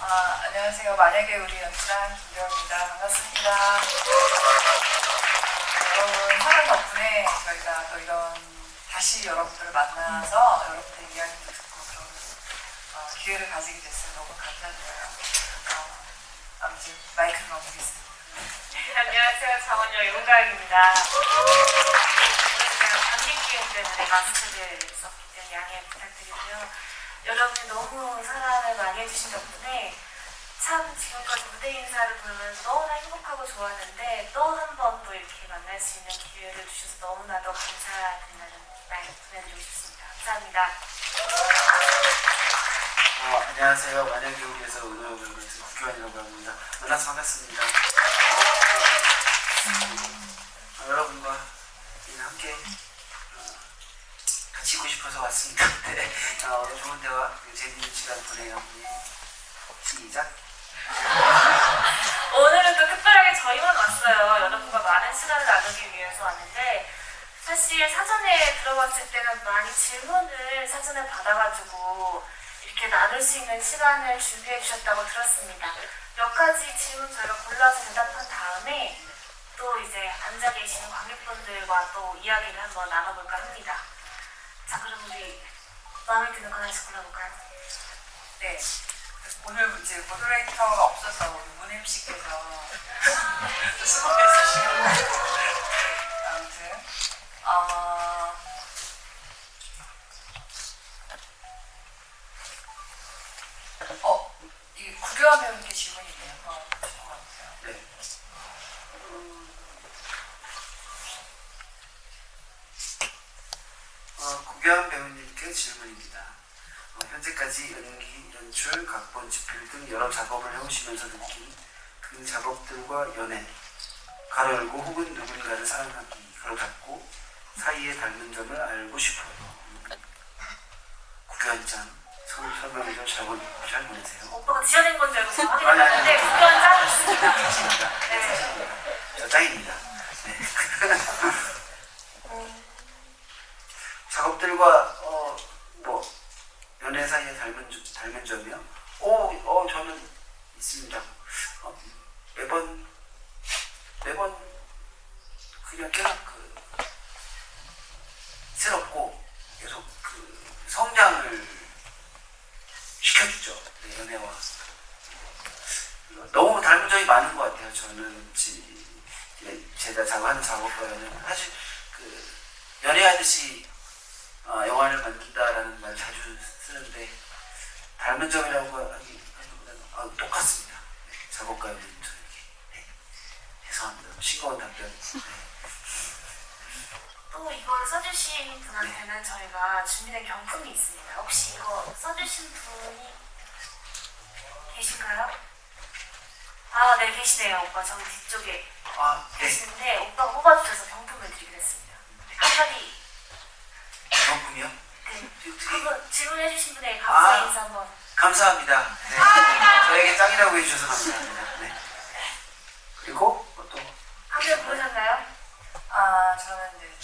안녕하세요. 만약에 우리 연출한 김대호입니다. 반갑습니다. 여러분 사랑 덕분에 저희가 또 이런 다시 여러분들을 만나서 여러분들의 이야기도 듣고 그런 기회를 가지게 됐어요. 너무 감사드려요. 아무튼 마이크를 넘기겠습니다. 안녕하세요. 장원영 이문가영입니다. 오늘 제가 감기 기운 때문에 마스크를 썼기 때문에 양해 부탁드리고요. 여러분이 너무 사랑을 많이 해주신 덕분에 참 지금까지 무대 인사를 보면서 너무나 행복하고 좋았는데 또 한 번 또 이렇게 만날 수 있는 기회를 주셔서 너무나도 감사드린다는 말 전해드리고 싶습니다. 감사합니다. 안녕하세요. 만약에 우리에서 은호역을 맡은 국교환이라고 합니다. 만나서 반갑습니다. 여러분과 함께 같이 있고 싶어서 왔습니다. 네. 오늘 좋은 대화, 재밌는 시간 보내요. 시작. 오늘은 또 특별하게 저희만 왔어요. 여러분과 많은 시간을 나누기 위해서 왔는데 사실 사전에 들어봤을 때는 많이 질문을 사전에 받아가지고 이렇게 나눌 수 있는 시간을 준비해 주셨다고 들었습니다. 몇 가지 질문 저희가 골라서 대답한 다음에 또 이제 앉아 계시는 관객분들과 또 이야기를 한번 나눠볼까 합니다. 자, 그럼 우리 마음에 드는 거 하나씩 골라볼까요? 네. 오늘 이제 모더레이터가 없어서 우리 문 MC께서 수고해 주시고 아무튼 이 구교환 배우님께 질문이 있네요. 네. 구교환 배우님께 질문입니다. 현재까지 연기, 연출, 각본, 집필 등 여러 작업을 해오시면서 느낀 그 작업들과 연애, 가로 열고 혹은 누군가를 사랑하기, 가로 닫고 사이에 닮은 점을 알고 싶어요. 구교환 짱, 설명을 잘 보내세요. 오빠가 지어낸 건 줄 알고 지금 확인해봤는데 국견 짜졌습니다. 네. 저 짱입니다. 네. 작업들과 연애 사이에 닮은 점이요? 저는 있습니다. 매번 그냥 계속 새롭고 계속 성장을 시켜주죠. 네, 연애와 너무 닮은 점이 많은 것 같아요. 저는 제가 하는 작업과는 사실 연애하듯이 영화를 만든다라는 말 자주 쓰는데 닮은 점이라고 하기보다는 똑같습니다. 네, 작업과 연애는 저에게. 네. 죄송합니다. 싱거운 답변. 네. 또 이걸 써주신 분한테는 저희가 준비된 경품이 있습니다. 혹시 이거 써주신 분이 계신가요? 네, 계시네요. 오빠 저기 뒤쪽에 네. 계시는데 오빠가 뽑아주셔서 경품을 드리게 됐습니다. 한마디. 경품이요? 네. 한번 질문해주신 분에게 감사 인사 한번. 감사합니다. 네. 저에게 짱이라고 해주셔서 감사합니다. 네. 그리고 또 한 명 부르셨나요? 저는 이제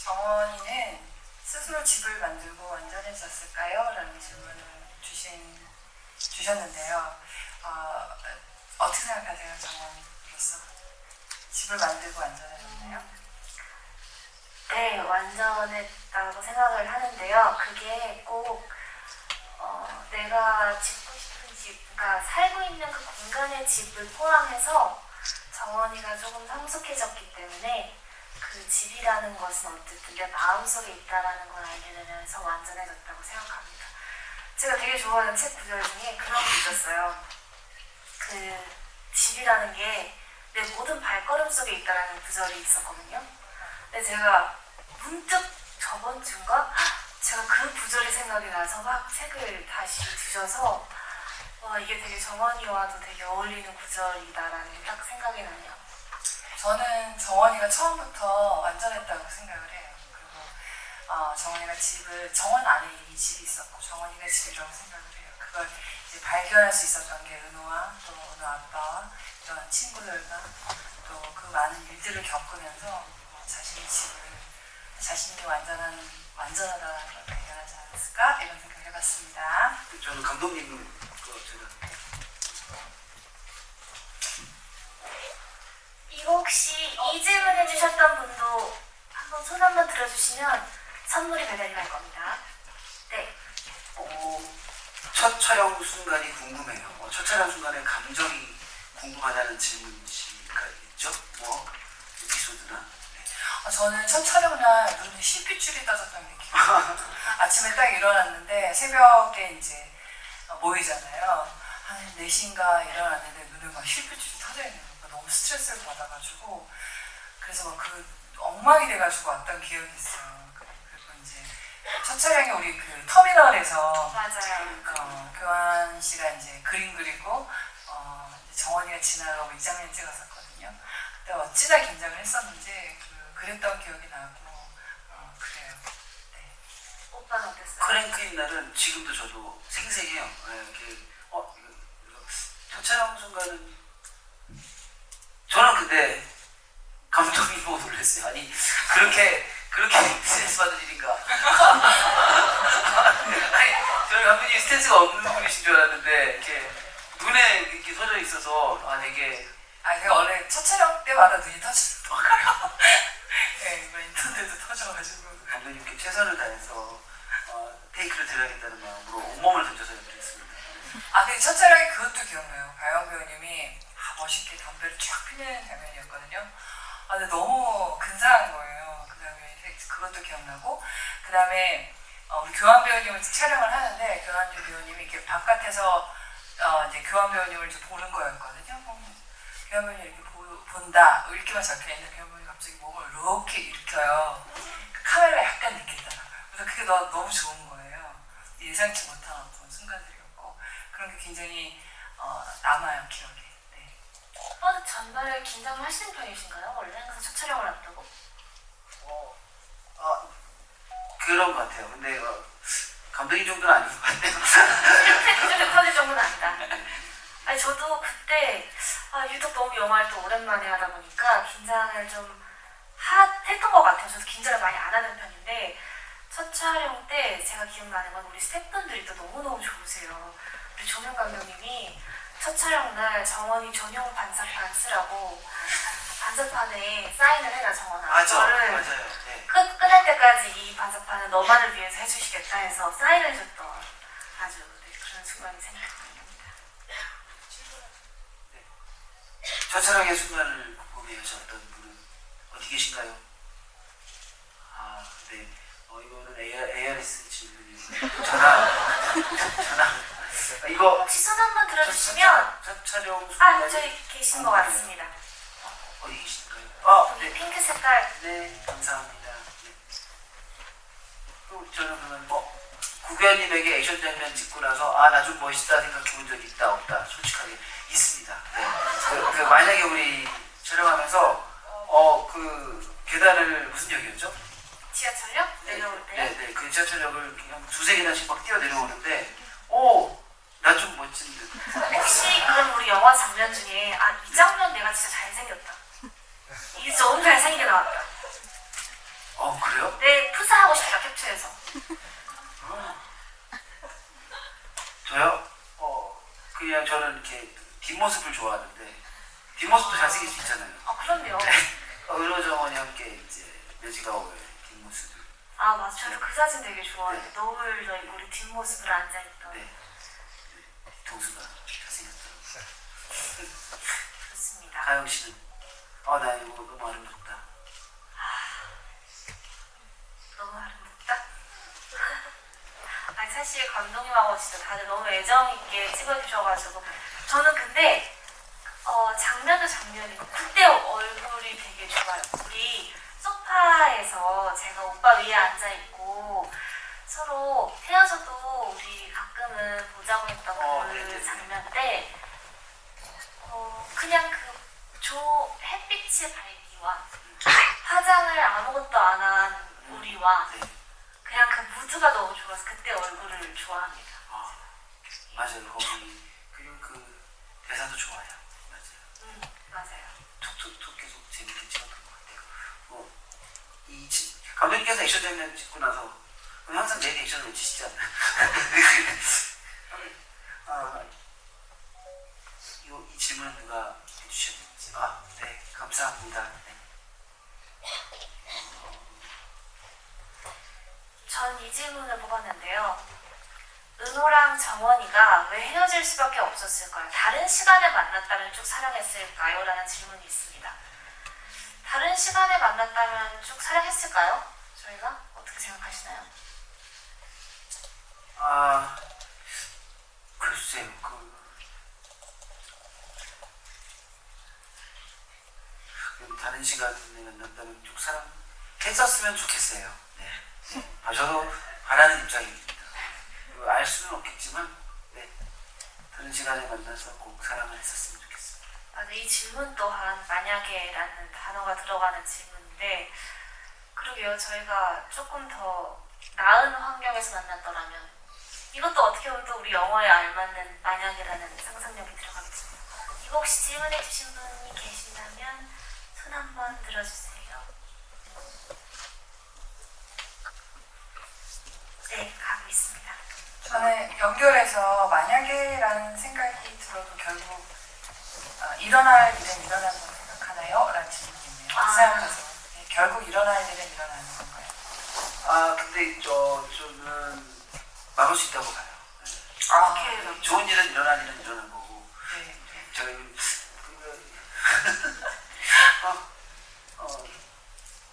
정원이는 스스로 집을 만들고 완전해졌을까요? 라는 질문을 주셨는데요. 어떻게 생각하세요, 정원으로서? 집을 만들고 완전해졌나요? 네, 완전했다고 생각을 하는데요. 그게 꼭 내가 짓고 싶은 집, 그러니까 살고 있는 그 공간의 집을 포함해서 정원이가 조금 성숙해졌기 때문에 그 집이라는 것은 어쨌든 내 마음속에 있다는 걸 알게 되면서 완전해졌다고 생각합니다. 제가 되게 좋아하는 책 구절 중에 그런 게 있었어요. 그 집이라는 게 내 모든 발걸음 속에 있다는 구절이 있었거든요. 근데 제가 문득 저번 주인가 제가 그 구절이 생각이 나서 막 책을 다시 두셔서 이게 되게 정원이와도 되게 어울리는 구절이다라는 게 딱 생각이 나네요. 저는 정원이가 처음부터 완전했다고 생각을 해요. 그리고 정원이가 정원 안에 이미 집이 있었고 정원이가 집이라고 생각을 해요. 그걸 이제 발견할 수 있었던 게 은호와 또 은호 아빠와 이런 친구들과 또 그 많은 일들을 겪으면서 자신이 완전하다는 걸 발견하지 않았을까 이런 생각을 해봤습니다. 저는 감독님 제가. 이거 혹시 이 질문 해주셨던 분도 한번 손 한번 들어주시면 선물이 배달이 갈 겁니다. 네. 첫 촬영 순간이 궁금해요. 첫 촬영 순간의 감정이 궁금하다는 질문이가 있죠? 뭐 에피소드나. 저는 첫 촬영날 눈이 실핏줄이 떠졌던 게 기억나요. 아침에 딱 일어났는데 새벽에 이제 모이잖아요. 한 4시인가 일어났는데 눈에 막 실핏줄이 터져 있는 거예요. 너무 스트레스를 받아가지고 그래서 막 그 엉망이 돼가지고 왔던 기억이 있어요. 그리고 이제 첫 촬영이 우리 그 터미널에서 맞아요. 교환 씨가 이제 그림 그리고 이제 정원이가 지나가고 이 장면 찍었었거든요. 그때 어찌나 긴장을 했었는지 그랬던 기억이 나고 그래요. 네. 오빠는 어땠어요? 크랭크인 날은 지금도 저도 생생해요. 첫 촬영 순간은 저는 근데 감독이 보고 놀랐어요. 아니 그렇게 스트레스 받는 일인가? 아니 저는 감독님 스트레스가 없는 분이신 줄 알았는데 이렇게 눈에 이렇게 서져 있어서 되게 제가 원래 첫 촬영 때마다 눈이 터지더라고요. 네, 인터넷도 터져가지고. 감독님께 최선을 다해서 테이크를 드려야겠다는 마음으로 온몸을 던져서 연기했습니다. 근데 첫 촬영에 그것도 기억나요. 가영 배우님이 멋있게 담배를 쫙 피는 장면이었거든요. 근데 너무 근사한 거예요. 그 다음에 그것도 기억나고, 그 다음에 우리 교환 배우님을 촬영을 하는데 교환 배우님이 이렇게 바깥에서 이제 교환 배우님을 이제 보는 거였거든요. 교환 배우님 이렇게 본다 이렇게만 적혀 있는데 교환 배우님 갑자기 몸을 이렇게 일으켜요. 그 카메라가 약간 느끼더라고요. 그래서 그게 너무 좋은 거예요. 예상치 못한 어떤 순간들이었고 그런 게 굉장히 남아요 기억에. 네. 오빠도 전날에 긴장을 하시는 편이신가요? 원래 항상 첫 촬영을 앞두고? 그런 것 같아요. 근데 감독님 정도는 아닌 것 같아요. 이렇게 터질 정도는 아니다. 아니 저도 그때 유독 너무 영화를 또 오랜만에 하다 보니까 긴장을 좀 했던 것 같아요. 저도 긴장을 많이 안 하는 편인데 첫 촬영 때 제가 기억나는 건 우리 스태프분들이 또 너무너무 좋으세요. 우리 조명 감독님이 첫 촬영 날 정원이 전용 반사판 쓰라고 반사판에 사인을 해라 정원아. 맞아요. 네. 끝날 때까지 이 반사판은 너만을 위해서 해주시겠다 해서 사인을 해줬던 아주 그런 순간이 생각납니다. 첫 촬영의 순간을 궁금해하셨던 분은 어디 계신가요? 네. 이거는 ARS 질문이에요. 전화. 이거 혹시 손 한번 들어주시면 첫 촬영 순간. 저기 계신 것 같습니다. 어디 계신가요? 여기 네. 핑크 색깔. 네, 감사합니다. 네. 또 저는 그러면 구교환님에게 액션 장면 찍고 나서 나 좀 멋있다 생각해 본 적이 있다 없다 솔직하게 있습니다. 네. 만약에 우리 촬영하면서 그 계단을 무슨 역이었죠? 지하철역? 내려올 때요? 네, 그 지하철역을 그냥 두세 계단씩 막 뛰어 내려오는데 나 좀 멋진 듯. 혹시 그럼 우리 영화 장면 중에 이 장면 내가 진짜 잘생겼다. 이게 너무 잘생기게 나왔다. 그래요? 내 푸사하고 싶다 캡처해서. 저요? 그냥 저는 이렇게 뒷모습을 좋아하는데 뒷모습도 잘생길 수 있잖아요. 그럼요. 의로정원이 함께 이제 뮤지가오의 뒷모습을. 맞아. 저도 그 사진 되게 좋아해요. 네. 노을 져 있고 우리 뒷모습으로 앉아있던. 네. 동수가 잘생겼더라고요. 좋습니다. 가영 씨는? 나 이거 너무 아름답다. 너무 아름답다. 사실 감독님하고 진짜 다들 너무 애정있게 찍어주셔가지고 저는 근데 장면도 장면이고 그때 얼굴이 되게 좋아요. 우리 소파에서 제가 오빠 위에 앉아있고 서로 헤어져도 우리 가끔은 보자고 했던 그 장면 때 그냥 햇빛의 밝기와 화장을 아무것도 안 한 우리와 그냥 그 무드가 너무 좋아서 그때 얼굴을 좋아합니다. 맞아요. 거기 그리고 그 대사도 좋아요. 맞아요. 맞아요. 툭툭툭 계속 재밌게 찍었던 것 같아요. 감독님께서 액션 장면 찍고 나서 항상 내일 액션을 외치시지 않나요? 이 질문은 누가 해주셨는지. 아, 네, 감사합니다. 네. 전 이 질문을 뽑았는데요. 은호랑 정원이가 왜 헤어질 수밖에 없었을까요? 다른 시간에 만났다면 쭉 사랑했을까요? 라는 질문이 있습니다. 다른 시간에 만났다면 쭉 사랑했을까요? 저희가 어떻게 생각하시나요? 아, 글쎄요. 다른 시간에 만났다면 쭉 사랑했었으면 좋겠어요. 네. 저도 바라는 입장입니다. 알 수는 없겠지만, 네. 다른 시간에 만나서 꼭 사랑을 했었으면 좋겠어요. 맞아, 이 질문 또한 만약에라는 단어가 들어가는 질문인데, 그러게요. 저희가 조금 더 나은 환경에서 만났더라면 이것도 어떻게 보면 또 우리 영화에 알맞는 만약이라는 상상력이 들어가겠습니다. 이거 혹시 질문해 주신 분이 계신다면 손 한번 들어주세요. 네, 가고 있습니다. 저는 연결해서 만약에라는 생각이 들어도 결국 일어날 일은 일어난다고 생각하나요? 라는 질문이네요. 생각하세요. 네, 결국 일어날 일은 일어나는 건가요? 아, 근데 저는 막을 수 있다고 봐요. 어떻게 좋은 일은 일어날 일은 일어난 거고, 네. 저희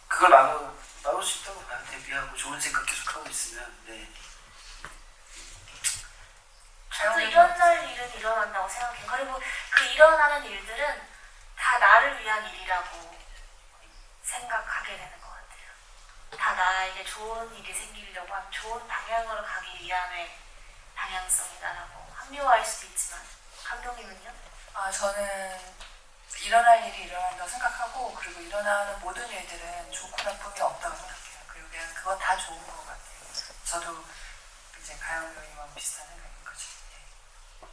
그걸 막을 수 있다고 봐요. 대비하고 좋은 생각 계속 하고 있으면. 네. 저도 일어날 일은 일어난다고 생각해요. 그리고 그 일어나는 일들은 다 나를 위한 일이라고 생각하게 되는 것 같아요. 다 나에게 좋은 일이 생기려고 하면 좋은 방향으로 가기 위함의 방향성이다라고 합리화할 수도 있지만, 감독님은요? 저는 일어날 일이 일어난다고 생각하고, 그리고 일어나는 모든 일들은 좋고 나쁨이 없다고 생각해요. 그리고 그냥 그건 다 좋은 것 같아요. 저도 이제 가영 배우님하고 비슷한 생각인 거죠. 네.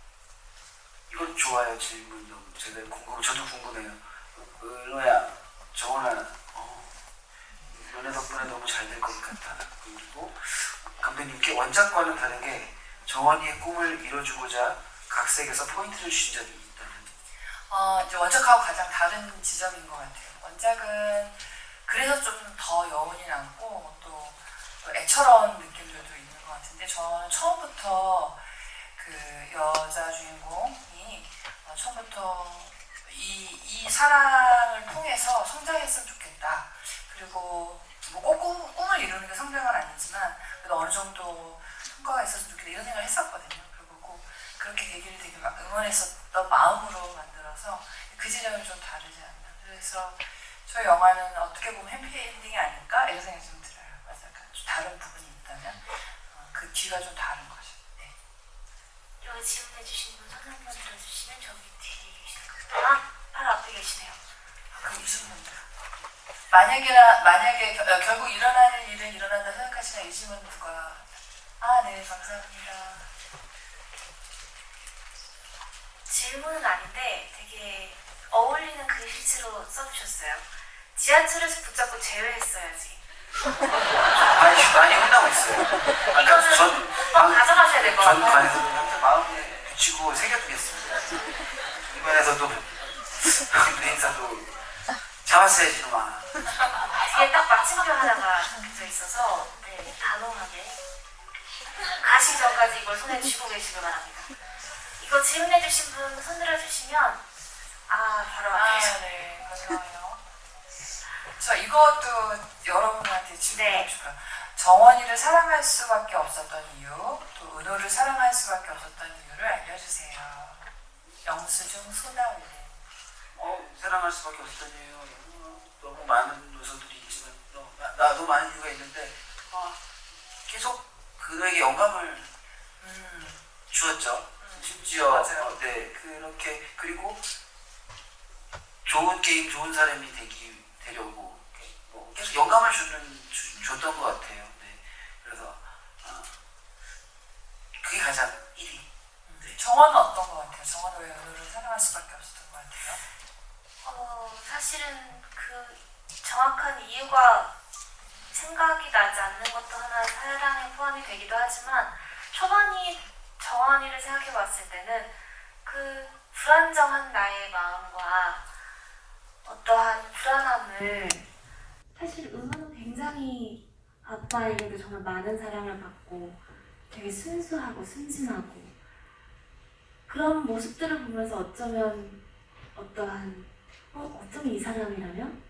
이건 좋아요. 질문 너무 저도 궁금해요. 은호야, 정원아, 너네 덕분에 너무 잘 될 것 같아. 그리고 감독님께 원작과는 다르게 정원이의 꿈을 이뤄주고자 각색에서 포인트를 주신 적이 있다면? 이제 원작하고 가장 다른 지점인 것 같아요. 원작은 그래서 좀 더 여운이 남고 또 애처로운 느낌들도 있는 것 같은데, 저는 처음부터 그 여자 주인공이 처음부터 이 사랑을 통해서 성장했으면 좋겠다. 그리고 뭐 꼭 꿈을 이루는 게 성장은 아니지만 그래도 어느 정도 성과가 있었으면 좋겠다, 이런 생각을 했었거든요. 그리고 꼭 그렇게 되기를 되게 응원했었던 마음으로 만들어서 그 지점이 좀 다르지 않나. 그래서 저희 영화는 어떻게 보면 해피엔딩이 아닐까 이런 생각이 좀 들어요. 맞아요. 좀 다른 부분이 있다면 그 뒤가 좀 다른 거죠. 네. 여기 질문해 주신 분 손 한번 들어주시면 저기 뒤에 계시네요. 바로 앞에 계시네요. 그럼 무슨 분들? 만약에 결국 일어나는 일은 일어난다 생각하시나, 이 질문 누가? 네, 감사합니다. 질문은 아닌데 되게 어울리는 글씨체로 써주셨어요. 지하철에서 붙잡고 제외했어야지. 많이 혼나고 있어요. 이거는 꼭 가져가셔야 될 것 전 같아요. 반에서 항상 마음에 붙이고 새겨두겠습니다. 이번에서도 내 인사도 잡았어야지 놈아. 뒤에 딱 마침표 하나가 붙어 있어서 네, 단호하게 가시기 전까지 이걸 손에 쥐고 계시길 바랍니다. 이거 질문해주신 분 손 들어주시면 바로 앞에 계셔. 네, 고마워요. 저 이것도 여러분한테 질문해 줄까요? 정원이를 사랑할 수밖에 없었던 이유, 또 은호를 사랑할 수밖에 없었던 이유를 알려주세요. 영수증 소다올림. 사랑할 수밖에 없었던 이유, 너무 많은 요소들이 있지만 나도 많은 이유가 있는데 계속 그에게 영감을 주었죠. 심지어 맞아요. 네, 그렇게. 그리고 좋은 게임, 좋은 사람이 되려고 계속 영감을 줬던 것 같아요. 네. 그래서 그게 가장 1위. 네. 정원은 어떤 것 같아요? 정원은 왜 은호를 사랑할 수밖에 없었던 것 같아요? 사실은 그 정확한 이유가 생각이 나지 않는 것도 하나 사랑에 포함이 되기도 하지만, 초반이 정원이를 생각해 봤을 때는 그 불안정한 나의 마음과 어떠한 불안함을 사실 은호는 굉장히 아빠에게도 정말 많은 사랑을 받고 되게 순수하고 순진하고 그런 모습들을 보면서 어쩌면 어떠한 어쩌면 이 사람이라면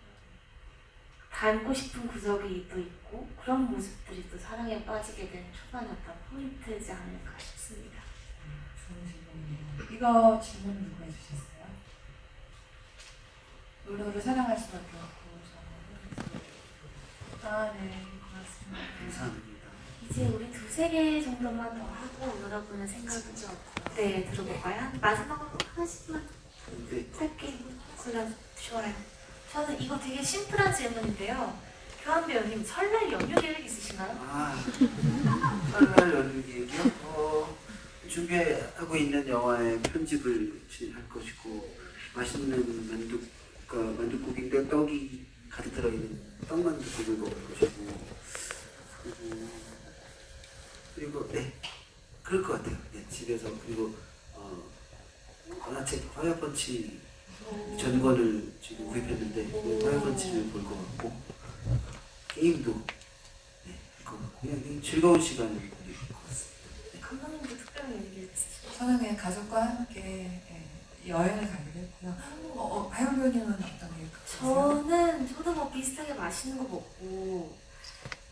닮고 싶은 구석이 또 있고 그런 모습들이 또 사랑에 빠지게 된 초반의 어떤 포인트지 않을까 싶습니다. 좋은 질문이네요. 이거 질문 누가 해주셨어요? 은호를 사랑할 수밖에 없고 저는 네 고맙습니다. 감사합니다. 이제 우리 두세 개 정도만 더 하고 여러분의 생각을 들어볼까요? 마지막으로 하나씩만 네. 짧게 골라 좋아요. 저는 이거 되게 심플한 질문인데요. 교환 배우님 설날 연휴 계획 있으신가요? 설날 연휴 계획이요? 준비하고 있는 영화의 편집을 진행할 것이고 맛있는 만둣국인데 떡이 가득 들어있는 떡만둣국을 먹을 것이고 그리고 네 그럴 것 같아요. 네, 집에서 그리고 만화책 파이어펀치 전권을 지금 구입했는데 파이어펀치를 볼 것 같고 게임도 할 것 같고 그냥 즐거운 시간을 보낼 것 같습니다. 네. 감독님도 특별히 얘기해 주시죠. 저는 그냥 가족과 함께 여행을 가기로 했고요. 하영 배우님은 어떤 계획 있으세요? 저도 뭐 비슷하게 맛있는 거 먹고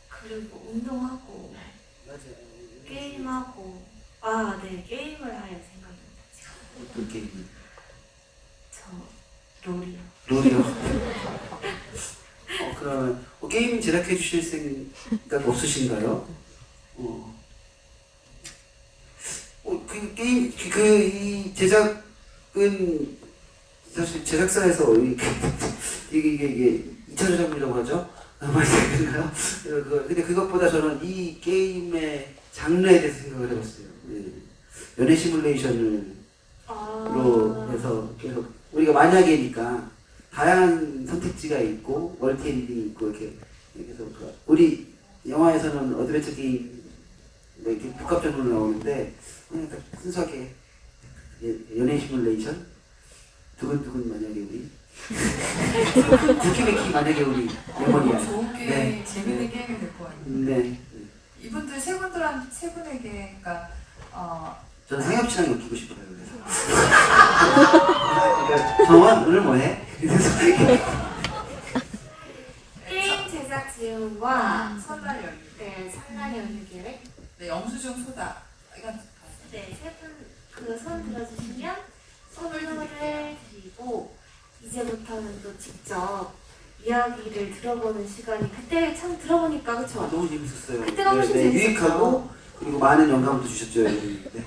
그리고 운동하고 맞아요. 게임하고 게임을 할 생각입니다. 어떤 게임을? 저 롤이요. 롤이요? 그러면 게임 제작해 주실 생각 없으신가요? 그 게임 이 제작은 사실 제작사에서 이게 2차 작업이라고 하죠? 맞을까요? 근데 그것보다 저는 이 게임의 장르에 대해서 생각을 해봤어요. 연애 시뮬레이션으로 해서 계속 우리가 만약이니까 다양한 선택지가 있고 멀티 엔딩이 있고 이렇게 그래서 우리 영화에서는 어드벤처 게임 이렇게 복합적으로 나오는데 그냥 딱 순수하게 연애 시뮬레이션 두근두근 만약에 우리 쿠키메키 만약에 우리 메모리야. 좋은 게임, 네. 재밌는 게임이 될 것 같아요. 네. 이분들 세 분에게 그러니까 저는 상엽 씨랑 엮이고 싶어요. 그래서 그러니까 정원 오늘 뭐해? 게임 제작 지원과 설날 연휴. 설날 연휴 계획. 네, 영수증 소다. 이건 세 분 그 손 들어주시면 선물을 드리고 이제부터는 또 직접 이야기를 들어보는 시간이 그때 참 들어보니까 그쵸? 너무 재밌었어요. 그때가 훨씬 재밌었죠. 유익하고 그리고 많은 영감도 주셨죠. 여러분. 네.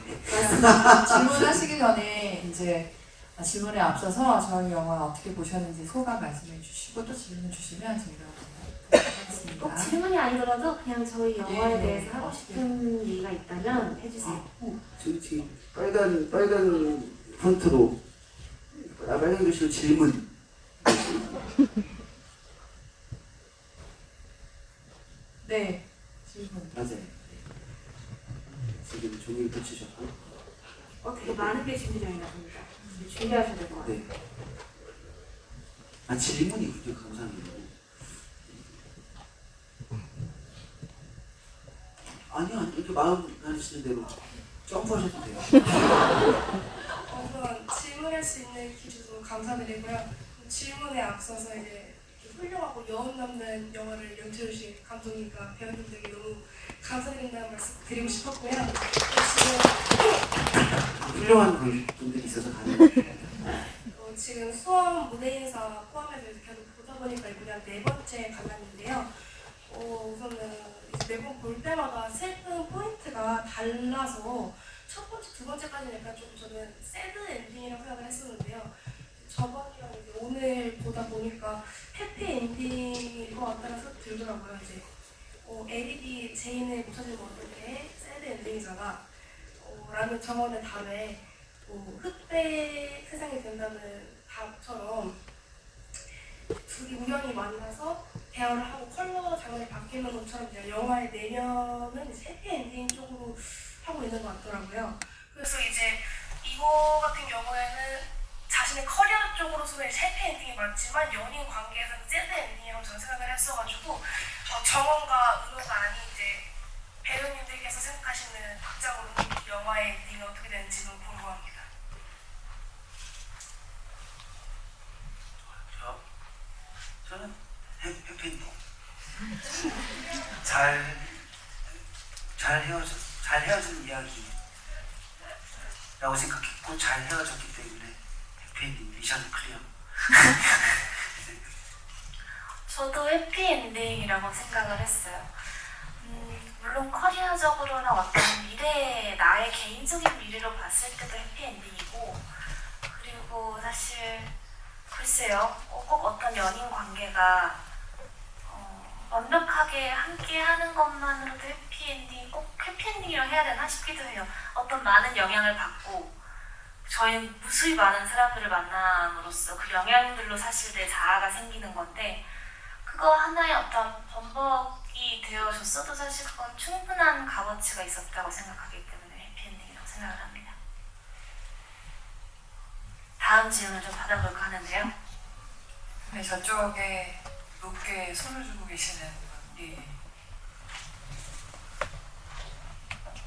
질문하시기 전에 이제 질문에 앞서서 저희 영화 어떻게 보셨는지 소감 말씀해 주시고 또 질문 주시면 저희가 하겠습니다. 꼭 질문이 아니더라도 그냥 저희 영화에 예. 대해서 하고 싶은 얘기가 있다면 해주세요. 지금 빨간 폰트로 빨간 글씨로 질문. 네, 질문. 맞아요. 지금 종이를 붙이셨고. 되게 많은 게 준비되어 있나 봅니다. 준비하셔야 될 것 같아요. 네. 질문이군요. 감사합니다. 아니요, 이렇게 마음 가시는 대로 점프하셔도 돼요. 우선 질문할 수 있는 기준 너무 감사드리고요. 질문에 앞서서 이제 훌륭하고 여운 남는 영화를 연출해주신 감독님과 배우님들에게 너무 감사드린다는 말씀 드리고 싶었고요. 훌륭한 분들이 있어서 가능합니다. 지금 수원 무대인사 포함해서 이렇게 계속 보다 보니까 이번에 4번째 관람인데요. 우선은 이제 매번 볼 때마다 슬픈 포인트가 달라서 첫 번째, 두 번째까지는 약간 좀 저는 새드 엔딩이라고 생각을 했었는데요. 저번이랑 이제 오늘 보다 보니까 해피 엔딩일 것 같다는 생각이 들더라고요. 이제 LED 제인을 못 찾으면 어떡해? 새드 엔딩이잖아. 라는 정원의 답에 흑백 세상이 된다는 답처럼 둘이 우연히 만나서 대화를 하고 컬러 장면이 바뀌는 것처럼 이제 영화의 내면은 이제 해피 엔딩 쪽으로 하고 있는 것 같더라고요. 그래서 이제 이거 같은 경우에는 자신의 커리어 쪽으로서의 해피엔딩이 맞지만 연인 관계에서는 새드 엔딩이라고 저는 생각을 했어가지고 정원과 은호가 아닌 이제 배우님들께서 생각하시는 극장으로 이 영화의 엔딩이 어떻게 되는지 너무 궁금합니다. 저는 해피엔딩. 잘 헤어진 이야기라고 생각했고 잘 헤어졌기 때문에 해피엔딩 미션 클리어. 저도 해피엔딩이라고 생각을 했어요. 물론 커리어적으로나 어떤 미래, 나의 개인적인 미래로 봤을 때도 해피엔딩이고, 그리고 사실 글쎄요, 꼭 어떤 연인 관계가 완벽하게 함께 하는 것만으로도 해피엔딩, 꼭 해피엔딩이라고 해야 되나 싶기도 해요. 어떤 많은 영향을 받고 저희는 무수히 많은 사람들을 만남으로써 그 영향들로 사실 내 자아가 생기는 건데, 그거 하나의 어떤 범벅이 되어줬어도 사실 그건 충분한 값어치가 있었다고 생각하기 때문에 해피엔딩이라고 생각을 합니다. 다음 질문 좀 받아볼까 하는데요. 네, 저쪽에 높게 손을 들고 계시는 분이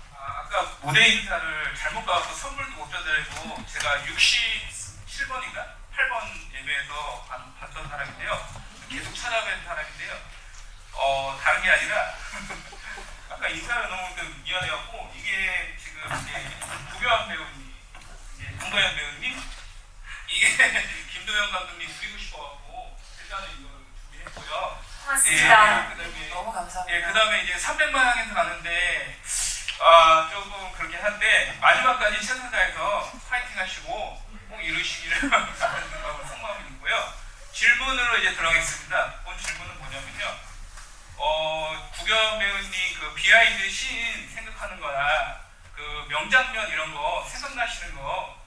아까 무대 인사를 잘못 가서 선물도 못 줘드리고 제가 67번인가? 8번 예배에서 봤던 사람인데요. 계속 찾아뵌 사람인데요. 다른 게 아니라 아까 인사를 너무 미안해갖고 이게 지금 이제 구교환 배우님, 이제 김도현 배우님, 이게 김도현 감독님 드리고 싶어갖고 일단은 이걸 준비했고요. 고맙습니다. 그다음에 너무 감사합니다. 예, 그다음에 이제 300만 향해서 가는데 조금 그렇긴 한데 마지막까지 최선 다해서 파이팅 하시고 꼭 이루시기를 바라는 속마음이 있고요. 질문으로 이제 들어가겠습니다. 본 질문은 뭐냐면요. 구경 배우님 그 비하인드 씬 생각하는 거나 그 명장면 이런 거 생각나시는 거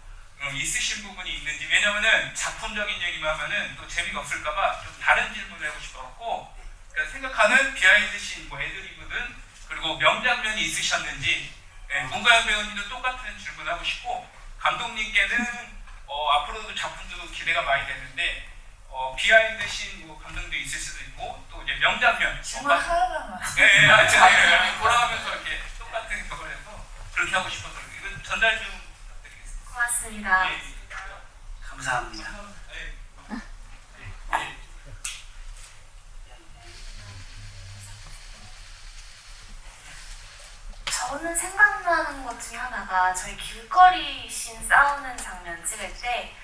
있으신 부분이 있는지, 왜냐면은 작품적인 얘기만 하면은 또 재미가 없을까봐 좀 다른 질문을 하고 싶어갖고, 그러니까 생각하는 비하인드 씬, 뭐 애드리브든 그리고 명장면이 있으셨는지, 문가영 배우님도 똑같은 질문을 하고 싶고, 감독님께는 앞으로도 작품도 기대가 많이 되는데 비하인드 씬 뭐 감동도 있을 수도 있고, 또 이제 명장면 정말 하나만 돌아가면서 이렇게 똑같은 걸 해서 그렇게 하고 싶어서 이건 전달 좀 부탁드리겠습니다. 고맙습니다. 감사합니다. 저는 생각나는 것 중에 하나가 저희 길거리 씬 싸우는 장면 찍을 때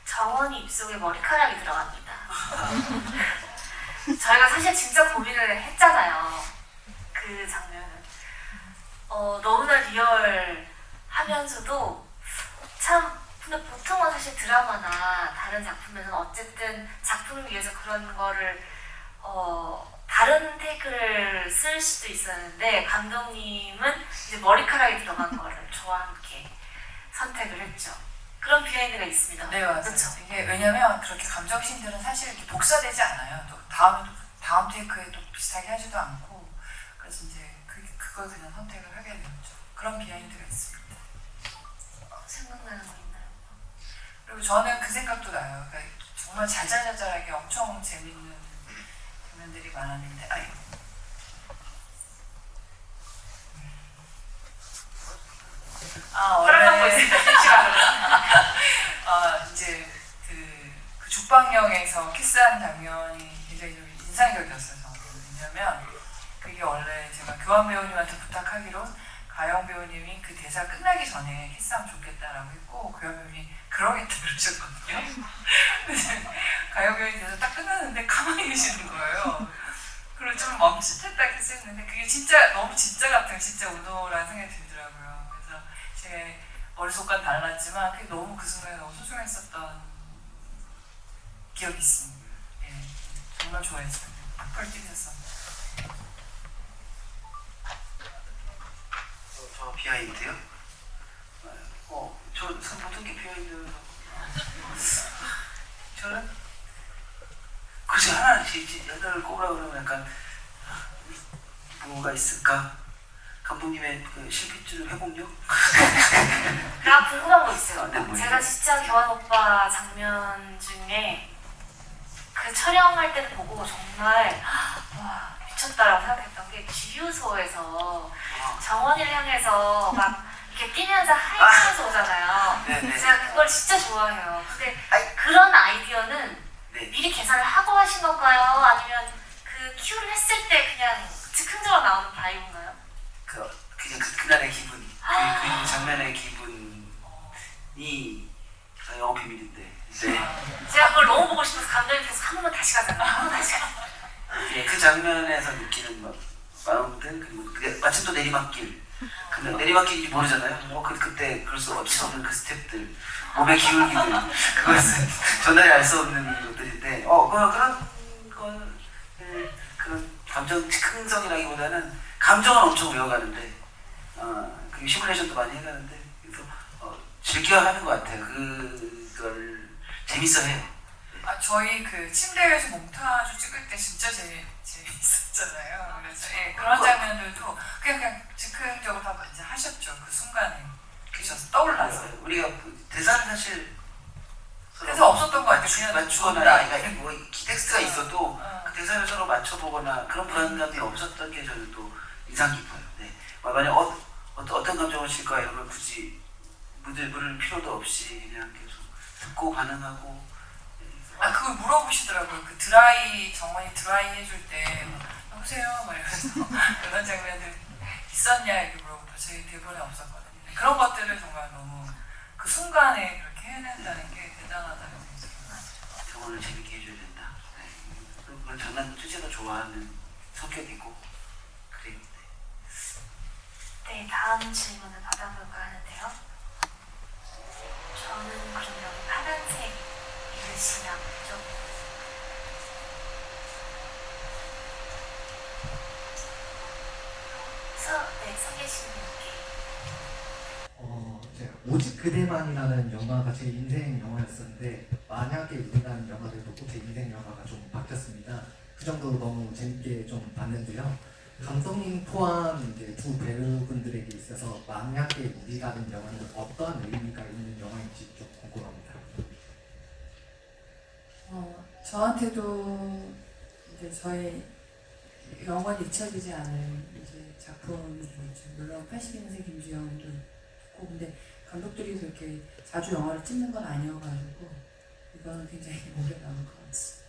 정원이 입속에 머리카락이 들어갑니다. 저희가 사실 진짜 고민을 했잖아요. 그 장면은. 너무나 리얼하면서도 참, 근데 보통은 사실 드라마나 다른 작품에서는 어쨌든 작품을 위해서 그런 거를 다른 테이크를 쓸 수도 있었는데, 감독님은 이제 머리카락이 들어간 거를 저와 함께 선택을 했죠. 그런 비하인드가 있습니다. 네, 맞아요. 그렇죠? 이게 왜냐면 그렇게 감정씬들은 사실 이렇게 복사되지 않아요. 또 다음 테이크에 또 비슷하게 하지도 않고, 그래서 이제 그걸 그냥 선택을 하게 되었죠. 그런 비하인드가 있습니다. 생각나는 거 있나요? 그리고 저는 그 생각도 나요. 그러니까 정말 자잘자잘하게 엄청 재밌는 장면들이 많았는데, 허락받고 있습니다. 실시간으로. 이제 그 죽방령에서 키스한 장면이 굉장히 좀 인상적이었어요. 저는. 왜냐면 그게 원래 제가 교환 배우님한테 부탁하기로 가영 배우님이 그 대사 끝나기 전에 키스하면 좋겠다라고 했고, 교환 배우님이 그러겠다 그러셨거든요. 가영 배우님 대사 딱 끝났는데 가만히 계시는 거예요. 그리고 좀 멈칫했다 키스했는데 그게 진짜 너무 진짜 같은 진짜 우노라는 생각이 들더라고요. 그래서 제 머릿속과 달랐지만 그게 너무 그 순간에 너무 소중했었던 기억이 있습니다. 예, 정말 좋아했어요. 펄뛰었었는데. 저 비하인드요? 저 모든 게 비하인드. 저는 글쎄 하나 연락을 꼽으라 그러면 약간 뭐가 있을까? 감독님의 그 실핏줄 회복력? 나 궁금한 거 있어요. 아, 네, 뭐예요? 제가 진짜 교환 오빠 장면 중에 그 촬영할 때 보고 정말 와 미쳤다라고 생각했던 게 주유소에서 정원이를 향해서 막 이렇게 뛰면서 하이하면서 오잖아요. 네네. 제가 그걸 진짜 좋아해요. 근데 아이. 그런 아이디어는 네. 미리 계산을 하고 하신 건가요? 아니면 그 큐를 했을 때 그냥 즉흥적으로 나오는 바이브인가요? 그냥 그날의 기분, 그 장면의 기분이 영어 비밀인데. 네. 제가 그걸 너무 보고 싶어서 감독님께서 한 번만 다시 가잖아요. 한 번 다시 가잖아요. 예, 그 장면에서 느끼는 마음들 그리고 그게 마침 또 내리막길. 근데 내리막길인지 모르잖아요. 그때 그럴 수 없는 그 스텝들, 몸의 기울기들, 그것은 전날에 알 수 없는 것들인데, 그런 감정 즉흥성이라기보다는 감정은 엄청 외워가는데, 그 시뮬레이션도 많이 해가는데, 그래서 즐겨 하는 것 같아요. 그걸 재밌어해요. 저희 그 침대에서 몽타주 찍을 때 진짜 재밌었잖아요. 그래서 그런 장면들도 그냥 즉흥적으로 다 이제 하셨죠. 그 순간에 그셔서 떠올라서. 우리가 대사는 사실 그래서 없었던 것 같아요. 그냥 맞추거나 아니가 뭐 텍스트가 있어도 그 대사를 서로 맞춰보거나 그런 불안감이 없었던 게 저는 또 인상 깊어요. 네. 만약 어떤 감정을 칠까 이런 걸 굳이 물을 필요도 없이 그냥 계속 듣고 반응하고. 그걸 물어보시더라고요. 그 정원이 드라이 해줄 때 여보세요? 막 이러면서 그런 장면들 있었냐 이렇게 물어보고 저희 대본에 없었거든요. 그런 것들을 정말 너무 그 순간에 그렇게 해낸다는 게 대단하다고 생각해요. 정원을 재밌게 해줘야 된다. 네. 그런 장난 주제도 좋아하는 성격이고 그래요. 네, 다음 질문을 받아볼까 하는데요. 저는 그러면 파란색 읽으시면 좀 서 계시는 분께 제가 오직 그대만이라는 영화가 제 인생 영화였었는데 만약에 우리라는 영화를 보고 제 인생 영화가 좀 바뀌었습니다. 그 정도로 너무 재밌게 좀 봤는데요. 감독님 포함 이제 두 배우분들에게 있어서 만약에 우리라는 영화는 어떤 의미가 있는 영화인지 좀 궁금합니다. 저한테도 이제 저의 영원히 잊혀지지 않을 이제 작품이죠. 물론 82년생 김주영도 있고, 근데 감독들이 그렇게 자주 영화를 찍는 건 아니어가지고 이거는 굉장히 오래 남을 것 같습니다.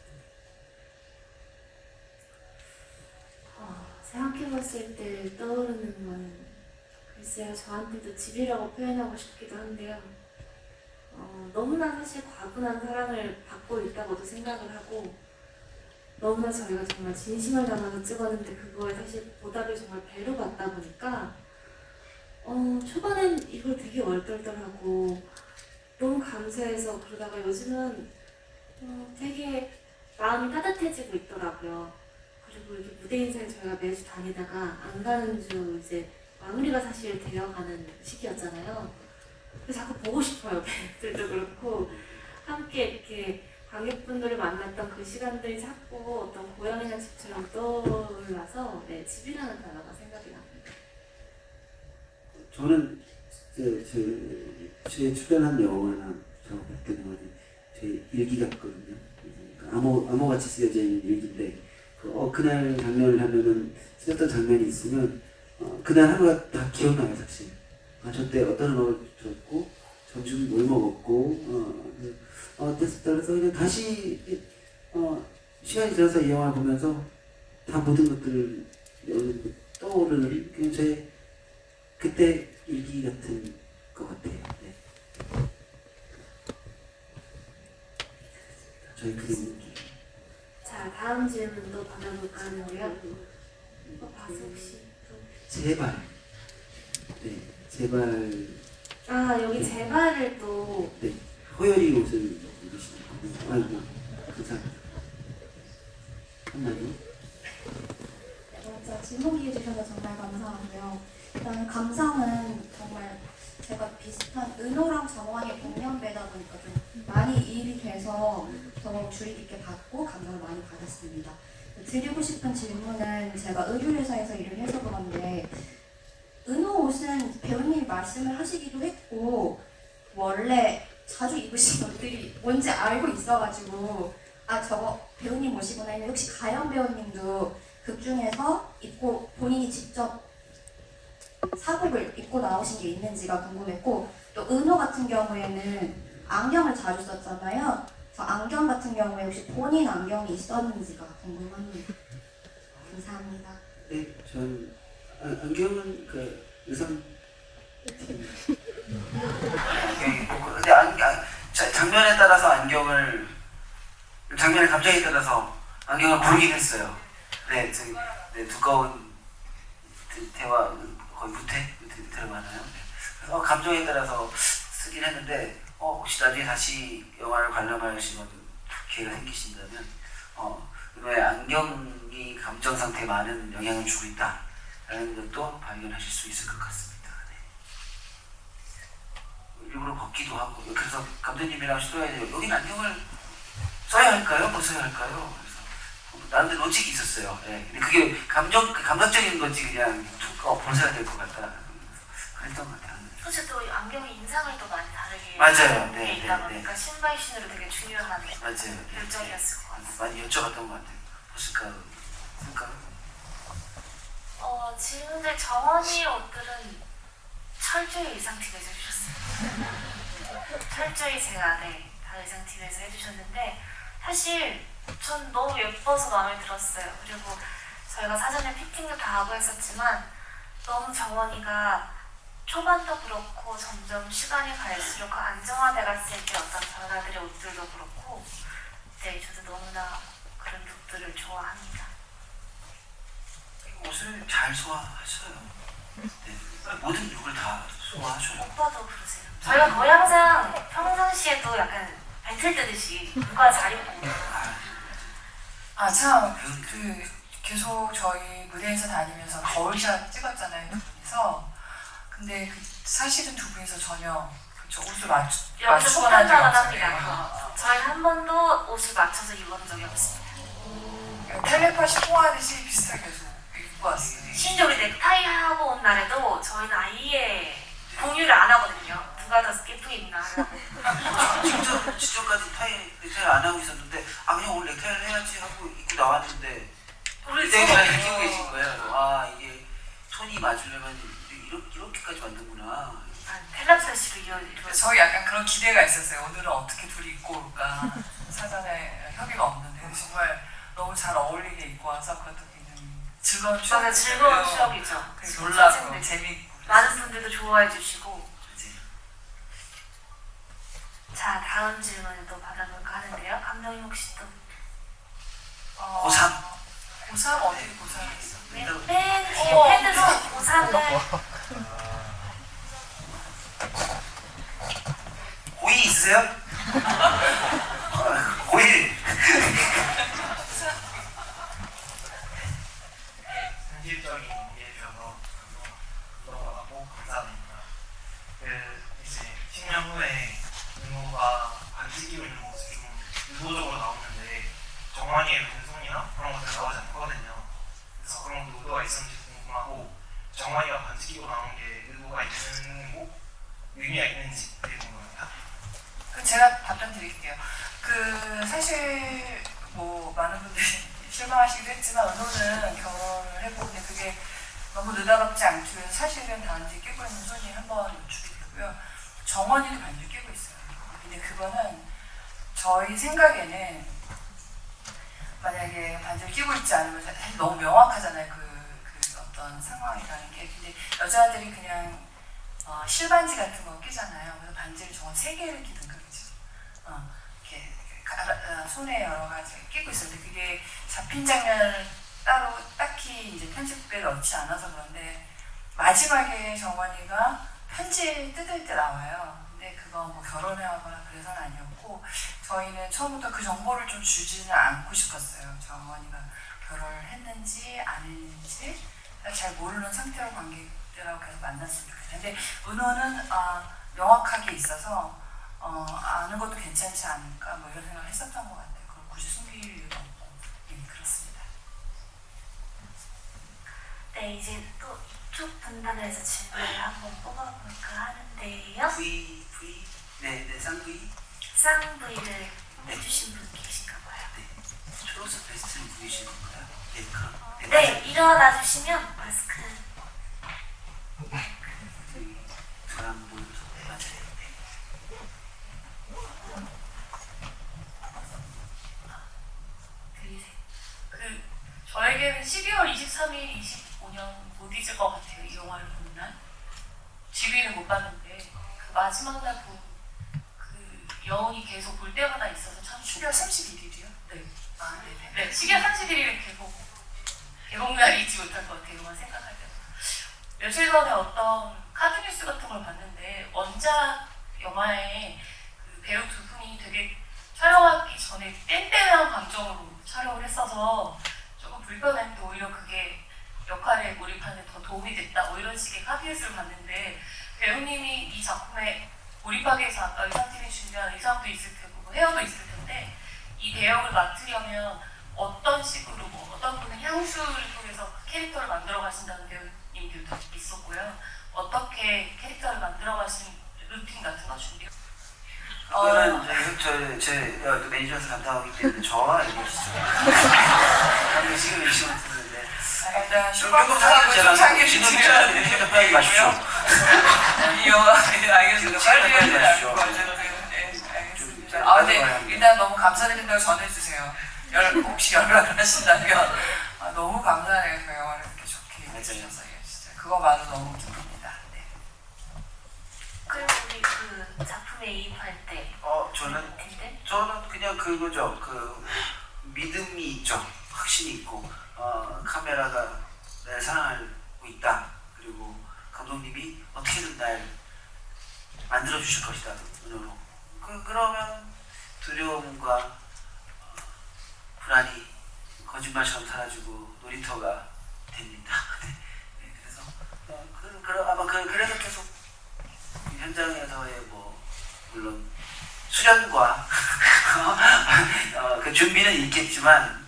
생각해봤을 때 떠오르는 건 글쎄요, 저한테도 집이라고 표현하고 싶기도 한데요. 너무나 사실 과분한 사랑을 받고 있다고도 생각을 하고 너무나 저희가 정말 진심을 담아서 찍었는데 그거에 사실 보답이 정말 배로 받다 보니까 초반엔 이걸 되게 얼떨떨하고 너무 감사해서 그러다가 요즘은 되게 마음이 따뜻해지고 있더라고요. 그리고 이렇게 무대 인사에 저희가 매주 다니다가 안 가는 주 이제 마무리가 사실 되어가는 시기였잖아요. 그래서 자꾸 보고 싶어요. 배우들도 그렇고 함께 이렇게 관객분들을 만났던 그 시간들이 자꾸 어떤 고향이나 집처럼 떠올라서 집이라는 단어가 생각이 납니다. 저는 제 출연한 영화나 작업했던 영화는 제 일기 같거든요. 암호같이 쓰여져 있는 일기인데 그날 장면을 하면은 쓰였던 장면이 있으면 그날 하루가 다 기억나요 사실. 저때 어떤 음악을 들었고 점심 뭘 먹었고 어땠었다 그래서 그냥 다시 시간이 지나서 이 영화를 보면서 다 모든 것들을 떠오르는 그냥 제 그때 일기 같은 것 같아요. 네. 저희 그림 일기. 자, 다음 질문도 받아볼까 하는데요. 봐서 혹시 제발. 네, 제발. 여기 제발을 또 네, 허열이 옷을 입으시는 분. 아이고, 감사합니다. 한마디. 진짜 질문 기회 주셔서 정말 감사하고요. 일단 감상은 정말 제가 비슷한 은호랑 정원이 동년배다 보니까 좀 많이 이입이 돼서 더 주의 깊게 받고 감동을 많이 받았습니다. 드리고 싶은 질문은 제가 의류회사에서 일을 해서 그런데 은호 옷은 배우님이 말씀을 하시기도 했고 원래 자주 입으신 옷들이 뭔지 알고 있어가지고 아 저거 배우님 옷이구나 했는데 혹시 가연 배우님도 극 중에서 입고 본인이 직접 사복을 입고 나오신 게 있는지가 궁금했고 또 은호 같은 경우에는 안경을 자주 썼잖아요. 그래서 안경 같은 경우에 혹시 본인 안경이 있었는지가 궁금합니다. 감사합니다. 네, 전 안경은 그 의상 안경이 있고 근데 장면에 따라서 장면의 감정에 따라서 안경을 고르긴 했어요. 네, 두꺼운 대화 거의 무태 들어가나요? 네. 그래서 감정에 따라서 쓰긴 했는데 혹시 나중에 다시 영화를 관람하시는 기회가 생기신다면 왜 안경이 감정 상태에 많은 영향을 주고 있다라는 것도 발견하실 수 있을 것 같습니다. 네. 일부러 벗기도 하고 그래서 감독님이랑 써야 돼요. 여긴 안경을 써야 할까요? 벗어야 할까요? 그래서 나름대로 로직이 있었어요. 네. 근데 그게 감각적인 건지 그냥 벗어야 될 것 같다. 그랬던 것 같아요. 사실 또 안경의 인상을 또 많이 다르게 맞아요. 돼 네, 있다 네, 보니까 네. 신바이신으로 되게 중요한 맞아요. 결정이었을 것 같아요. 많이 여쭤봤던 것 같아요. 벗을까? 쓸까? 질문들 정원이 옷들은 철저히 의상팀에서 해주셨어요. 철저히 제가 다 의상팀에서 해주셨는데 사실 전 너무 예뻐서 마음에 들었어요. 그리고 저희가 사전에 피팅도 다 하고 했었지만 너무 정원이가 초반도 그렇고 점점 시간이 갈수록 그 안정화돼 갔을 때 어떤 변화들의 옷들도 그렇고 네, 저도 너무나 그런 룩들을 좋아합니다. 옷을 잘 소화하셔요. 네. 모든 룩을 다 소화하셔요. 오빠도 그러세요. 저희가 거의 항상 평상시에도 약간 벤틀 뜨듯이 누가 잘 입고 참 계속 저희 무대에서 다니면서 거울샷 찍었잖아요, 두 분이서. 근데 사실은 두 분이서 전혀 옷을 여기서 맞추거나 한 적이 폭탄을 없어요. 합니다. 저희 한 번도 옷을 맞춰서 입은 적이 없습니다. 텔레파시 통하듯이 비슷하게 계속 입고 왔어요. 심지어 우리 넥타이 하고 온 날에도 저희는 아예 공유를 안 하거든요. 누가 더 예쁘게 입나 하려고. 직전까지 넥타이 안 하고 있었는데 그냥 오늘 넥타이를 해야지 하고 입고 나왔는데 우리 넥타이를 끼고 계신 거예요. 이게 톤이 맞으려면 이렇게까지 만드는구나. 텔레파시로 이루어져. 저희 약간 그런 기대가 있었어요. 오늘은 어떻게 둘이 입고 올까. 사전에 협의가 없는데 정말 너무 잘 어울리게 입고 와서 그것도 굉장히 즐거운 맞아요. 즐거운 추억이죠. 놀라고 재밌고. 많은 분들도 좋아해 주시고. 자, 다음 질문을 또 받아볼까 하는데요. 감독님 혹시 또 고3. 고3 어디 고3 있어? 맨 뒤에 패드로 고3을 고2 있으세요? 고1. 현실적인 얘기해주셔서 너무 감사합니다. 이제 10년 후에 은호가 반지기고 있는 모습이 좀 의도적으로 나오는데 정환이의 왼손이나 그런 것들 나오지 않거든요. 그래서 그런 의도가 있었는지 궁금하고 정환이가 반지기고 나온 게 의도가 있는 거 의미가 있는지 되게 궁금합니다. 제가 답변 드릴게요. 사실 많은 분들이 실망하시기도 했지만 은호는 결혼을 했고 근데 그게 너무 느닷없지 않기 위해서 사실은 반지 끼고 있는 손이 한번 노출이 되고요. 정원이도 반지 끼고 있어요. 근데 그거는 저희 생각에는 만약에 반지를 끼고 있지 않으면 사실 너무 명확하잖아요. 그 어떤 상황이라는 게. 근데 여자들이 그냥 실반지 같은 거 끼잖아요. 그래서 반지를 정원 3개를 끼든가 그죠. 이렇게 손에 여러 가지 끼고 있었는데 그게 잡힌 장면을 따로 딱히 이제 편집에 넣지 않아서 그런데 마지막에 정원이가 편지 뜯을 때 나와요. 근데 그거 결혼하거나 그래서는 아니었고 저희는 처음부터 그 정보를 좀 주지는 않고 싶었어요. 정원이가 결혼을 했는지 안 했는지 잘 모르는 상태로 관객들하고 계속 만났으면 좋겠어요. 근데 은호는 명확하게 있어서 아는 것도 괜찮지 않을까 이런 생각을 했었던 것 같아요. 그걸 굳이 숨길 이유가 없고 그렇습니다. 네, 이제 또 쪽 분단에서 질문을 한번 뽑아볼까 하는데요. 네, 쌍V. 쌍부위를 해주신 분 계신가 봐요. 초록색 베스트를 입고 계시는 건가요? 네, 그럼. 네, 일어나 주시면 마스크. 제가 한번 보여서 맞아요. 그 저에게는 12월 23일, 25년 못 잊을 것 같아요. 이 영화를 보는 날. 지휘는 못 봤는데 그 마지막 날 그 여운이 계속 볼 때마다 있어서 참 12월 31일이요? 네. 아, 네네. 네, 12월 31일 개봉날이 잊지 못할 것 같아요. 영화 생각할 때마다. 며칠 전에 어떤 카드뉴스 같은 걸 봤는데 원작 영화에 그 배우 두 분이 되게 촬영하기 전에 뗀뗀한 감정으로 촬영을 했어서 조금 불편했는데 오히려 그게 역할에 몰입하는 데 더 도움이 됐다 뭐 이런 식의 카드뉴스를 봤는데 배우님이 이 작품에 몰입하기 위해서 아까 의상팀이 준비한 의상도 있을 테고 뭐 헤어도 있을 텐데 이 배역을 맡으려면 어떤 식으로 뭐 어떤 분은 향수를 통해서 캐릭터를 만들어 가신다는 배우님들도 있었고요. 어떻게 캐릭터를 만들어 가신 루틴 같은 거 준비? 그거는 제 매니저에서 담당하기 때문에 저와 얘기하시죠. 지금 열심히 듣는데 일단 조금 사기를 제가 진짜 빨리 마십시오. 이 영화 알겠습니다. 빨리 해주세요. 아 근데 일단 너무 감사드린다고 전해주세요. 혹시 연락을 하신다면 너무 감사해요. 그 영화를 이렇게 좋게 해주셔서 진짜 그거만으로 너무 기쁩니다. 네. 그리고 우리 그 작품에 이입할 때 저는 그냥 그거죠. 그 믿음이 있죠. 확신이 있고 카메라가 날 사랑하고 있다. 그리고 감독님이 어떻게든 날 만들어 주실 것이다. 눈으로. 그러면 두려움과 불안이 거짓말처럼 사라지고 놀이터가 됩니다. 네, 그래서 아마 그래서 계속 현장에서의 뭐 물론 수련과 그 준비는 있겠지만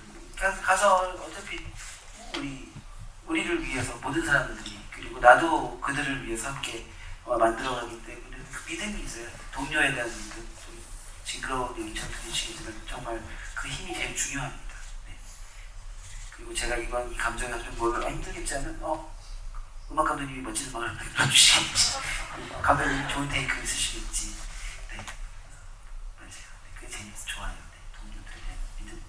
가서 어차피 우리를 위해서 모든 사람들이 그리고 나도 그들을 위해서 함께 만들어가기 때문에 그 믿음이 있어요. 동료에 대한 믿음. 좀 징그러운 얘기처럼 들리시겠지만 정말 그 힘이 제일 중요합니다. 네. 그리고 제가 이번 이 감정에 좀 뭘 힘들겠지 하면 음악 감독님이 멋진 음악을 만들어주시겠지. 감독님이 좋은 테이크 있으시겠지. 네. 맞아요. 네. 그게 재밌어. 좋아요. 네. 동료들에 대한 믿음.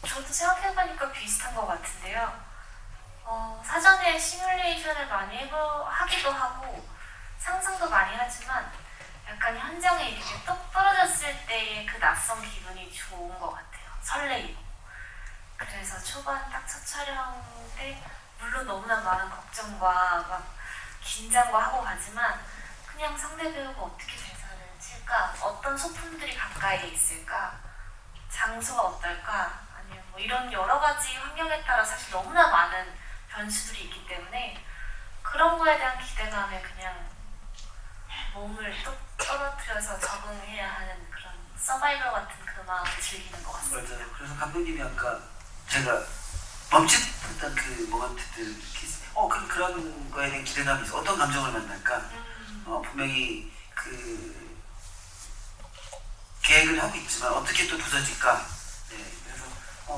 저도 생각해보니까 비슷한 것 같은데요. 사전에 시뮬레이션을 많이 하기도 하고 상상도 많이 하지만 약간 현장에 이렇게 똑 떨어졌을 때의 그 낯선 기분이 좋은 것 같아요. 설레이고. 그래서 초반 딱 첫 촬영 때 물론 너무나 많은 걱정과 막 긴장과 하고 가지만 그냥 상대 배우가 어떻게 대사를 칠까? 어떤 소품들이 가까이에 있을까? 장소가 어떨까? 아니면 뭐 이런 여러 가지 환경에 따라 사실 너무나 많은 변수들이 있기 때문에 그런 거에 대한 기대감에 그냥 몸을 뚝 떨어뜨려서 적응해야 하는 그런 서바이벌 같은 그 마음을 즐기는 것 같습니다. 맞아요. 그래서 감독님이 아까 제가 멈칫했던 그 모먼트들 그런 거에 대한 기대감이 있어. 어떤 감정을 만날까? 분명히 그 계획을 하고 있지만 어떻게 또 부서질까? 네, 그래서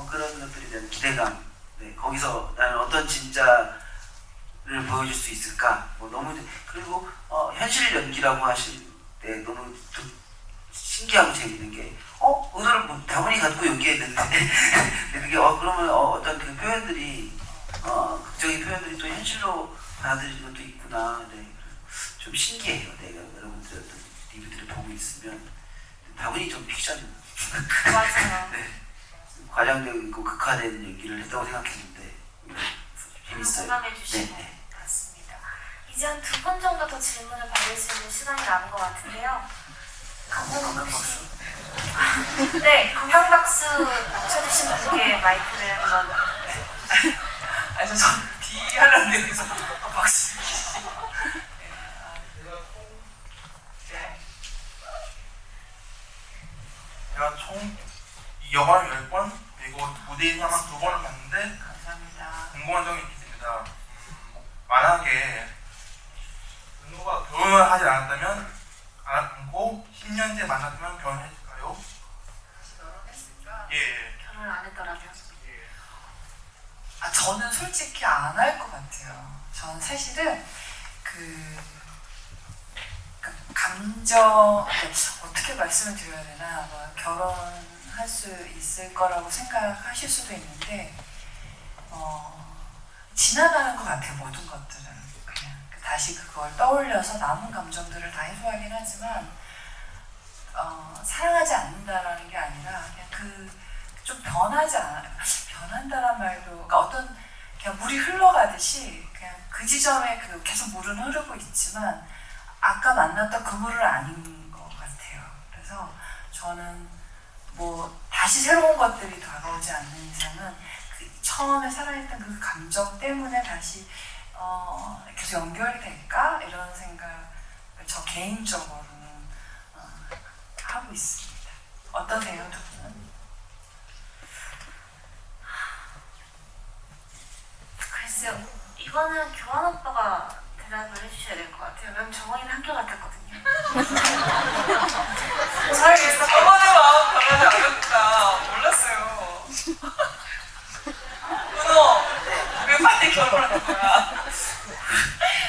그런 것들에 대한 기대감. 네, 거기서 나는 어떤 진짜를 보여줄 수 있을까? 뭐 너무 그리고 현실 연기라고 하실 때 너무 신기하고 재밌는 게 의도를 다분히 갖고 연기했는데 근데 그게 그러면 어떤 그 표현들이 극적인 표현들이 또 현실로 받아들이는 것도 있구나. 네, 좀 신기해요. 내가 여러분들 어떤 리뷰들을 보고 있으면 다분히 좀 픽션 맞아요. 네, 과장되고 극화된 연기를 했다고 생각했는데 재밌어요. 공감해 주시는 것 같습니다. 이제 한 2번 정도 더 질문을 받을 수 있는 시간이 남은 것 같은데요. 감독님 혹시 네, 건강박수 쳐주신 분께 마이크를 한번. 아니 저 비하라는 데서 박수 치시고. 제가 총 이 영화를 10번 그리고 무대 인사만 2번을 봤는데 감사합니다. 궁금한 점이 있습니다. 만화 만약에 은호가 결혼을 하지 않았다면 않고 10년째 만났으면 결혼했을까요? 다시 결혼했을까? 예. 결혼을 안 했더라면. 저는 솔직히 안 할 것 같아요. 저는 사실은 그 감정 어떻게 말씀을 드려야 되나 뭐 결혼할 수 있을 거라고 생각하실 수도 있는데 지나가는 것 같아요. 모든 것들은 그냥 다시 그걸 떠올려서 남은 감정들을 다 해소하긴 하지만 사랑하지 않는다라는 게 아니라 그냥 좀 변한다란 말도 그러니까 어떤 그냥 물이 흘러가듯이 그냥 그 지점에 계속 물은 흐르고 있지만 아까 만났던 그 물은 아닌 것 같아요. 그래서 저는 뭐 다시 새로운 것들이 다가오지 않는 이상은 처음에 살아있던 그 감정 때문에 다시 계속 연결이 될까 이런 생각을 저 개인적으로는 하고 있습니다. 어떠세요, 두 분은? 글쎄요, 이거는 교환 오빠가 대답을 해주셔야 될 것 같아요. 왜냐면 정원이는 한결 같았거든요. 모르겠어. 저번에 마음 변하지 않았다. 몰랐어요. 은호, 왜 빨리 결혼하는 거야?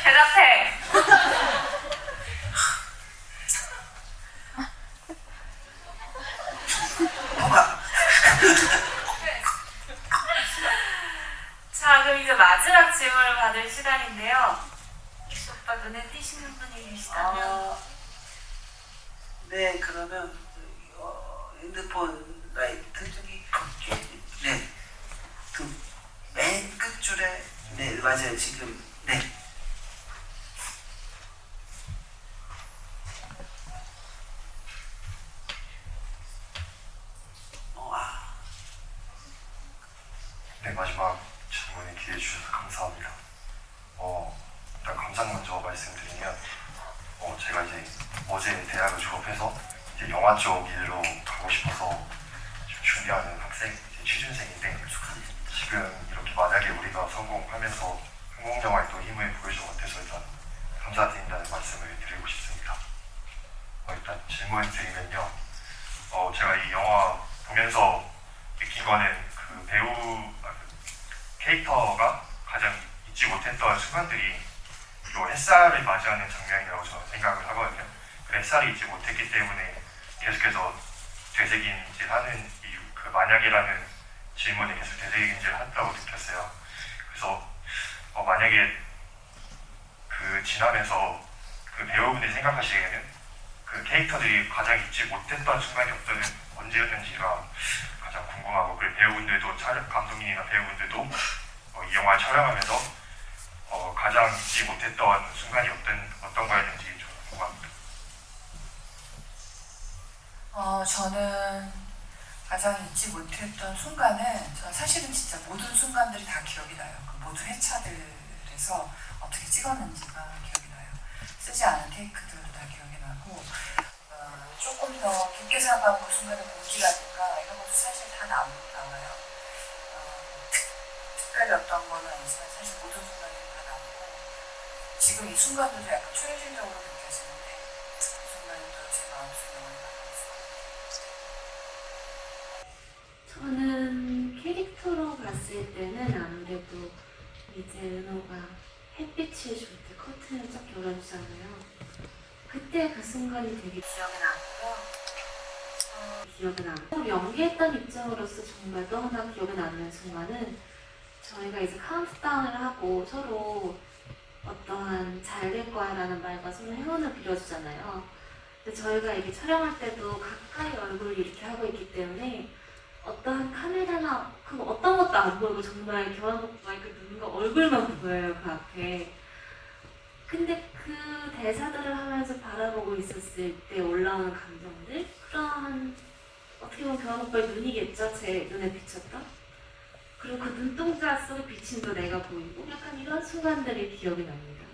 대답해! 자, 그럼 이제 마지막 질문을 받을 시간인데요. 혹시 오빠 눈에 띄시는 분이 계시다면? 네, 그러면 핸드폰 라이트 저기 네, 그 맨 끝줄에 네 맞아요 지금 네. 네, 마지막 질문에 기회 주셔서 감사합니다. 일단 감상 먼저 말씀드리면 제가 이제 어제 대학을 졸업해서 이제 영화 쪽 일로 가고 싶어서 지금 준비하는 학생, 이제 취준생인데 지금 이렇게 만약에 우리가 성공하면서 한국 영화에 또 힘을 보여준 것 같아서 일단 감사드린다는 말씀을 드리고 싶습니다. 일단 질문 드리면요. 제가 이 영화 보면서 느낀 거는 그 배우 캐릭터가 가장 잊지 못했던 순간들이 요 햇살을 맞이하는 장면이라고 저는 생각을 하거든요. 그 햇살이 잊지 못했기 때문에 계속해서 되새김질하는 이유, 그 만약이라는 질문에 계속 되새김질을 한다고 느꼈어요. 그래서 만약에 그 지나면서 그 배우분이 생각하시기에는 그 캐릭터들이 가장 잊지 못했던 순간이 언제였는지가 가장 궁금하고, 그리고 배우분들도 감독님이나 배우분들도 이 영화를 촬영하면서 가장 잊지 못했던 순간이 어떤 거였는지 좀 궁금합니다. 저는 가장 잊지 못했던 순간은 저는 사실은 진짜 모든 순간들이 다 기억이 나요. 그 모든 회차들에서 어떻게 찍었는지가 기억이 나요. 쓰지 않은 테이크들도 다 기억이 나고 조금 더 깊게 생각하고 그 순간의 공기라든가 이런 것도 사실 다 나와요. 특별히 어떤 거는 아니지만 사실 모든 순간이 다 나오고 지금 이 순간들도 약간 초현실적으로 느껴지는데 그 순간도 제 마음속에 영원히 남아있어요. 저는 캐릭터로 봤을 때는 아무래도 이제 은호가 햇빛을 줄 때 커튼을 쫙 열어주잖아요. 그때 그 순간이 되게 기억에 남고 연기했던 입장으로서 정말 너무나 기억에 남는 순간은 저희가 이제 카운트다운을 하고 서로 어떠한 잘 될 거야 라는 말과 서로 행운을 빌어주잖아요. 근데 저희가 이게 촬영할 때도 가까이 얼굴을 이렇게 하고 있기 때문에 어떠한 카메라나 그 어떤 것도 안 보이고 정말 교환 오빠의 그 눈과 얼굴만 보여요, 그 앞에. 근데 그 대사들을 하면서 바라보고 있었을 때 올라오는 감정들? 그런 어떻게 보면 교환 오빠의 눈이겠죠? 제 눈에 비쳤던? 그리고 그 눈동자 속에 비친 또 내가 보이고 약간 이런 순간들이 기억이 납니다.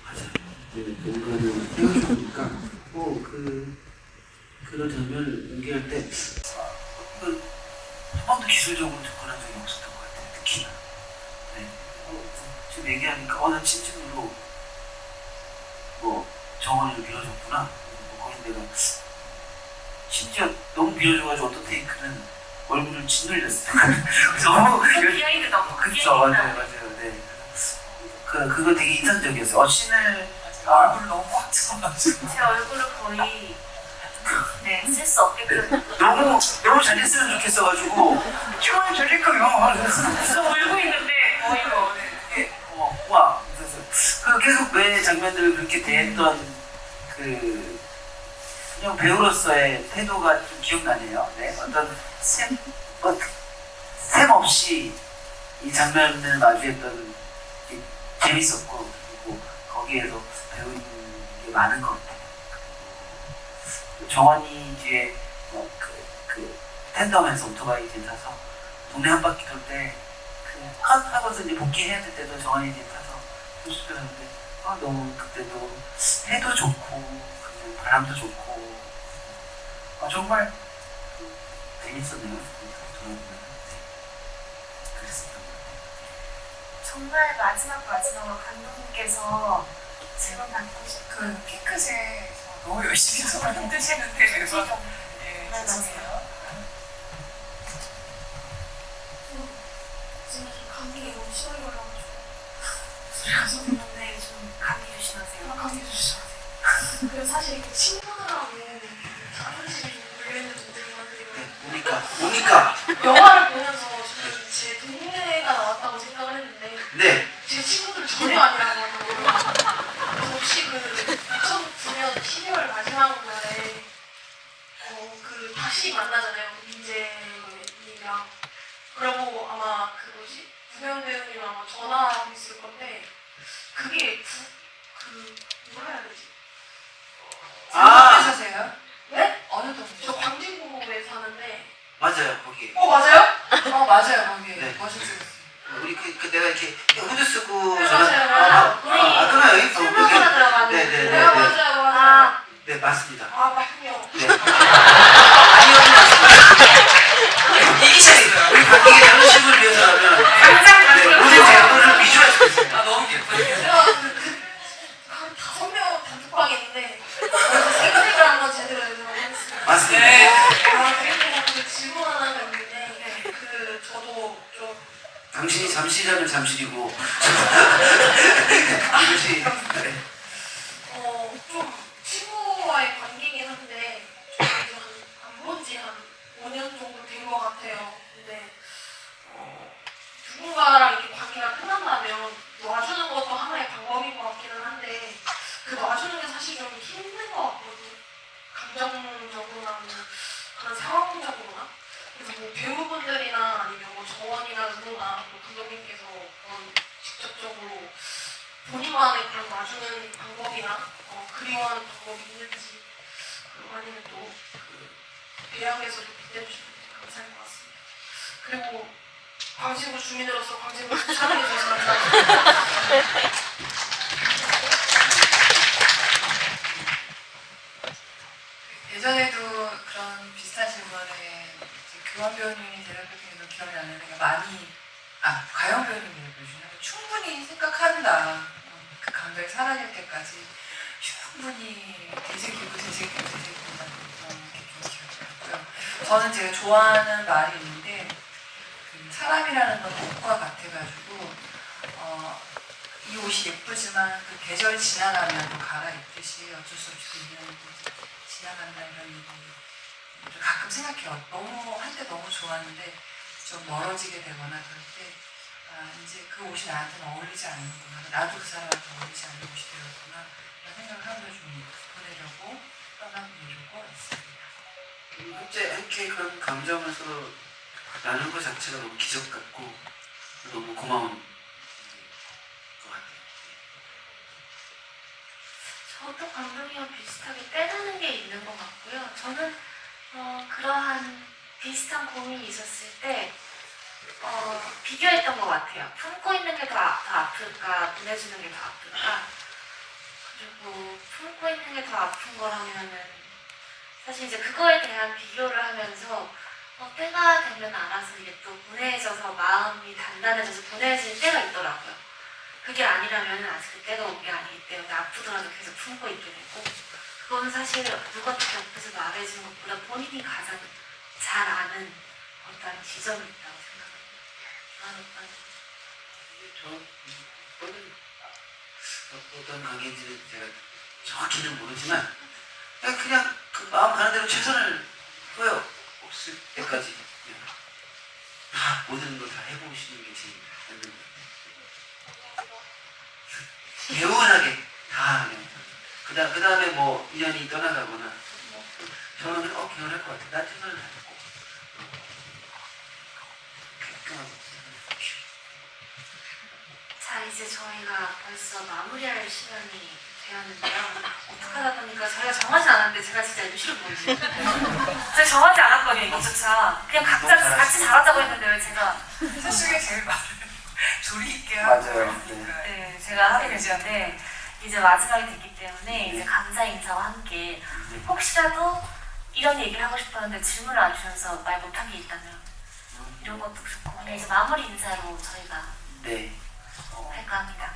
맞아요. 네, 뭔가를 생각해보니까 그런 장면을 연기할 때 한 번도 기술적으로 접근한 적이 없었던 것 같아요. 특히나. 네. 좀 얘기하니까 나 진심으로 뭐 정원이를 밀어줬구나. 뭐 거기 내가 심지어 너무 밀어줘가지고 어떤 테이크는 얼굴을 짓눌렸어요. 너무 비하인드 너무 그쵸, 맞아요. 네. 그거 되게 인상적이었어요. 씬을 얼굴을 너무 꽉 채워가지고. 제 얼굴을 거의 쓸 수 없게끔 너무 잘했으면 좋겠어가지고 정말 잘했거든요. 저 울고 있는데 거의 뭐 와. 그래서 계속 왜 장면들을 그렇게 대했던 그냥 배우로서의 태도가 좀 기억나네요. 네, 어떤 셈 없이 이 장면을 마주했던 게 재밌었고, 그리고 거기에서 배우는 게 많은 것 같아요. 정원이 뒤에 텐덤에서 오토바이 뒤에 타서 동네 한 바퀴 돌 때 컷 하고서 이제 복귀해야 될 때도 정원이 뒤에 타서 호수를 하는데 너무 그때도 해도 좋고 그냥 바람도 좋고 정말 재밌었네요. 돌아보면 그랬었던 것 같아요. 정말 마지막으로 감독님께서 제발 받고 싶은 핑크색 너무 열심히 손을 흔드시는데 그래서 죄송해요. 지금 감기가 너무 심하게 걸려가지고 하셨는데 좀 감기 조심하세요. 감기 조심하세요. 그리고 사실 이렇게 친구들하고 자존심이 좀 걸려있는 분들이 많은데요. 보니까 영화를 보면서 저는 제 동네가 나왔다고 생각을 했는데 네. 제 친구들 전혀 아니라고 하는 거예요. 그래서 혹시 2009년 12월 마지막 날에 다시 만나잖아요. 민재님이랑. 그리고 아마 구경 배우님 아마 전화하고 있을 건데 그게 뭐라 해야 되지? 어디 사세요? 네? 어느 동네? 저 광진구에 사는데 맞아요, 거기. 맞아요? 맞아요, 거기. 네. 멋있어요. 우리 내가 이렇게 후드 쓰고 네, 맞아요. 끊어요. 설명하러 들어가는 네네네. 네, 맞아요. 네, 맞습니다. 맞군요. 네. 이기셨어요. 우리 관객의 자존심을 위해서라면 오늘 제 얼굴을 위주할 수 있어요. 너무 예뻐요. 제가 한 5명 단톡방에 있는데 생색을 한번 제대로 내도록 하겠습니다. 맞습니다. 그리고 질문 하나가 있는데 저도 좀 당신이 잠실이라면 잠실이고 이것이 좀 친구와의 관계이긴 한데 안 본 지 한 5년 정도 된 것 같아요. 근데 누군가랑 이렇게 관계가 끝난다면 놔주는 것도 하나의 방법인 것 같기는 한데 그 놔주는 게 사실 좀 힘든 것 같거든요. 감정적으로나 그런 상황적으로나. 그래서 뭐 배우분들이나 아니면 뭐 정원이나 은호나 또 감독님께서 직접적으로 본인만의 그런 놔주는 방법이나 그리워하는 방법이 있는지 그리고 아니면 또 배양에서 좀 빗대주시면 감사할 것 같습니다. 그리고 광진구 주민으로서 광진구 사랑해 주셔서 감사합니다. 예전에도 그런 비슷한 질문에 교환 배우님이 대답해주신 게 기억이 나는데 가영 배우님이 대답해주시는 충분히 생각한다. 그 감정이 사라질 때까지 충분히 되새기고 그런 게 좀 기억이 났고요. 저는 제가 좋아하는 말이 있는데 사람이라는 건 옷과 같아가지고 이 옷이 예쁘지만 그 계절이 지나가면 또 갈아입듯이 어쩔 수 없이 그 인연이 지나간다 이런 얘기를 가끔 생각해요. 한때 너무 좋았는데 좀 멀어지게 되거나 그럴 때 이제 그 옷이 나한테는 어울리지 않는구나. 나도 그 사람한테 어울리지 않는 옷이 되었구나. 이런 생각을 하면서 좀 보내려고 떠나보려고 했습니다. 함께 그런 감정을 서로 나누는 것 자체가 너무 기적 같고 너무 고마운 것 같아요. 저도 감독이랑 비슷하게 빼내는 게 있는 것 같고요. 저는 그러한 비슷한 고민이 있었을 때 비교했던 것 같아요. 품고 있는 게 더 아플까, 보내주는 게 더 아플까. 그리고 품고 있는 게 더 아픈 거라면은 사실 이제 그거에 대한 비교를 하면서 때가 되면 알아서 이게 또 보내져서 마음이 단단해져서 보내질 때가 있더라고요. 그게 아니라면 아직 그때가 온 게 아니기 때문에 아프더라도 계속 품고 있게 되고 그건 사실 누구한테 옆에서 말해준 것보다 본인이 가장 잘 아는 어떤 지점이 있다고 생각합니다. 어떤 관계인지는 제가 정확히는 모르지만 그냥 그 마음 가는 대로 최선을 후회 없을 때까지 다 모든 걸 다 해보시는 게 제일 맞는 것 같아요. 개운하게 다 그냥 그 다음에 뭐 인연이 떠나가거나 저는 그냥 개운할 것 같아요. 난 최선을 다했고 자, 이제 저희가 벌써 마무리할 시간이 되었는데요. 어떡하다 보니까 저희가 정하지 않았는데 제가 진짜 MC를 모르겠어요. 제가 정하지 않았거든요, 이것조차. 그냥 각자 같이 잘하자고 했는데 왜 제가 사실 제일 말을 조리 있게 하고 맞아요. 네, 제가 하게 됐는데 이제 마지막이 됐기 때문에 이제 감사 인사와 함께 혹시라도 이런 얘기를 하고 싶었는데 질문을 안 주셔서 말 못한 게 있다면 이런 것도 좋고 이제 마무리 인사로 저희가 네. 할까 합니다.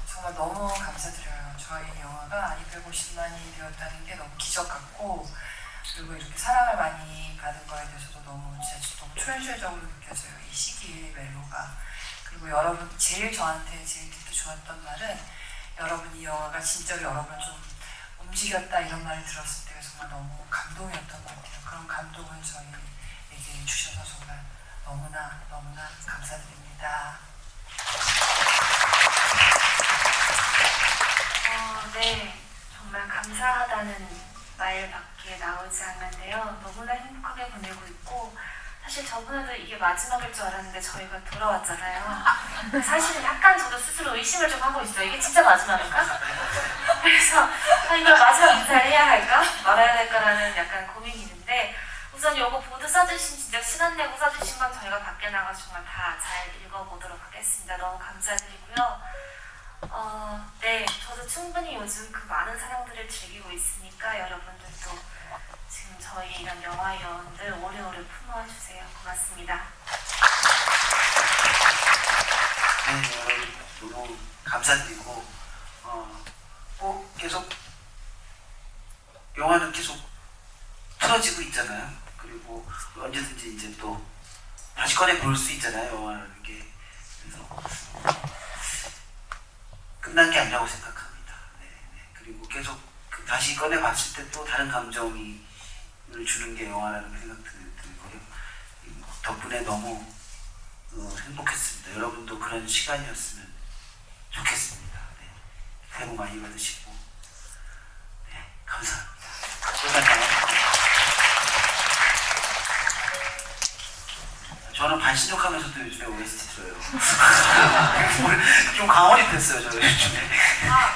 정말 너무 감사드려요. 저희 영화가 250만이 되었다는 게 너무 기적 같고 그리고 이렇게 사랑을 많이 받은 거에 대해서도 너무 초현실적으로 느껴져요. 이 시기에 멜로가. 그리고 여러분 저한테 제일 듣기 좋았던 말은 여러분 이 영화가 진짜로 여러분을 좀 움직였다 이런 말을 들었을 때가 정말 너무 감동이었던 것 같아요. 그런 감동을 저희에게 주셔서 정말 너무나 감사드립니다. 네, 정말 감사하다는 말밖에 나오지 않는데요. 너무나 행복하게 보내고 있고 사실 저번에도 이게 마지막일 줄 알았는데 저희가 돌아왔잖아요. 사실은 약간 저도 스스로 의심을 좀 하고 있어요. 이게 진짜 마지막일까? 그래서 이걸 마지막 인사를 해야 할까? 말아야 될까라는 약간 고민이 있는데 우선 이거 보드 써주신 진짜 시간 내고 써주신 건 저희가 밖에 나가서 정말 다 잘 읽어보도록 하겠습니다. 너무 감사드리고요. 네, 저도 충분히 요즘 그 많은 사랑들을 즐기고 있으니까 여러분들도 지금 저희 이런 영화 여운들 오래오래 품어주세요. 고맙습니다. 네, 여러분 너무 감사드리고 꼭 계속 영화는 계속 틀어지고 있잖아요. 그리고 언제든지 이제 또 다시 꺼내 볼 수 있잖아요. 영화라는 게. 그래서 끝난 게 아니라고 생각합니다. 네. 그리고 계속 다시 꺼내 봤을 때 또 다른 감정을 주는 게 영화라는 생각 들고요. 덕분에 너무 행복했습니다. 여러분도 그런 시간이었으면 좋겠습니다. 네. 새해 복 많이 받으시고 네, 감사합니다. 또 만나요. 저는 반신욕하면서도 요즘에 OST 들어요. 좀 강원입했어요, 저 요즘에.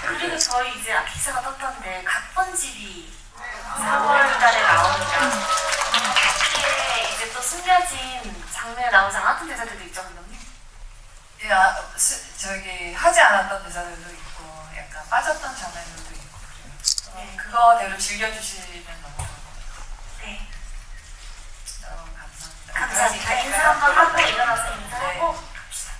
그리고 저희 이제 기사가 떴던데 각본집이 4월달에 나옵니다. 거기에 이제 또 숨겨진 장면에 나오지 않았던 대사들도 있죠, 감독님? 예, 저기 하지 않았던 대사들도 있고 약간 빠졌던 장면들도 있고 그래요. 네. 그거대로 즐겨주시면 너무 좋을 것 같아요. 네. 너무 감사합니다. 감사합니다. 인사 한번 하고 일어나서 인사하고 갑시다.